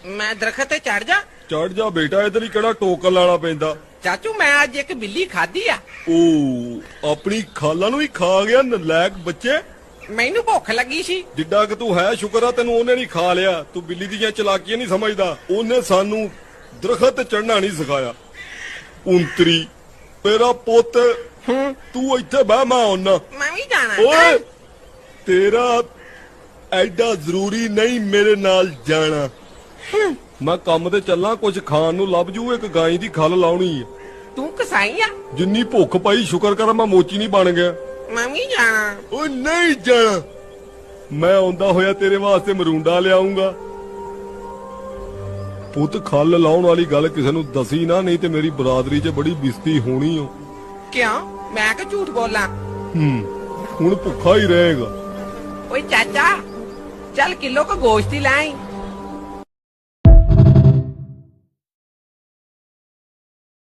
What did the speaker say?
ਮੈਂ ਦਰਖਤ ਤੇ ਚੜ ਜਾ। ਚੜ ਜਾ ਬੇਟਾ, ਇਧਰ ਹੀ ਕਿਹੜਾ ਟੋਕਨ ਲਾਣਾ ਪੈਂਦਾ। ਚਾਚੂ ਮੈਂ ਅੱਜ ਇੱਕ ਬਿੱਲੀ ਖਾਧੀ ਆ। ਓ ਆਪਣੀ ਖਾਲਾਂ ਨੂੰ ਹੀ ਖਾ ਗਿਆ ਨਲਾਇਕ ਬੱਚੇ। ਮੈਨੂੰ ਭੁੱਖ ਲੱਗੀ ਸੀ। ਜਿੱਡਾ ਕਿ ਤੂੰ ਹੈ, ਸ਼ੁਕਰ ਆ ਤੈਨੂੰ ਉਹਨੇ ਨਹੀਂ ਖਾ ਲਿਆ। ਤੂੰ ਬਿੱਲੀ ਦੀਆਂ ਚਲਾਕੀਆਂ ਨਹੀਂ ਸਮਝਦਾ। ਉਹਨੇ ਸਾਨੂੰ ਦਰਖਤ ਤੇ ਚੜਨਾ ਨਹੀਂ ਸਿਖਾਇਆ। ਉਂਤਰੀ ਮੇਰਾ ਪੁੱਤ, ਤੂੰ ਇੱਥੇ ਬਹਿ, ਮੈਂ ਆਉਣਾ। ਮੈਂ ਵੀ ਜਾਣਾ। ਓਏ ਤੇਰਾ ਐਡਾ ਜ਼ਰੂਰੀ ਨਹੀਂ ਮੇਰੇ ਨਾਲ ਜਾਣਾ। ਮੈਂ ਕੰਮ ਤੇ ਚੱਲਾਂ, ਕੁਝ ਖਾਣ ਨੂੰ ਲੱਭ ਜੂ। ਇੱਕ ਗਾਂ ਦੀ ਖੱਲ ਲਾਉਣੀ ਹੈ। ਤੂੰ ਕਸਾਈ ਆ। ਜਿੰਨੀ ਭੁੱਖ ਪਾਈ, ਸ਼ੁਕਰ ਕਰ ਮੈਂ ਮੋਚੀ ਨਹੀਂ ਬਣ ਗਿਆ। ਮੈਂ ਵੀ ਜਾਣਾ। ਓ ਨਹੀਂ ਜਾਣਾ। ਮੈਂ ਆਉਂਦਾ ਹੋਇਆ ਤੇਰੇ ਵਾਸਤੇ ਮਰੂੰਡਾ ਲਿਆਉਂਗਾ। ਪੁੱਤ ਖੱਲ ਲਾਉਣ ਵਾਲੀ ਗੱਲ ਕਿਸੇ ਨੂੰ ਦਸੀ ਨਾ, ਨਹੀਂ ਤੇ ਮੇਰੀ ਬਰਾਦਰੀ 'ਚ ਬੜੀ ਬਿਸਤੀ ਹੋਣੀ ਓ। ਕਿਉਂ? ਮੈਂ ਕਿ ਝੂਠ ਬੋਲਾਂ? ਹੁਣ ਭੁੱਖਾ ਹੀ ਰਹੇਗਾ। ਓਏ ਚਾਚਾ, ਚੱਲ ਕਿਲੋ ਕੋ ਗੋਸ਼ਤ ਹੀ ਲੈ ਆਈ।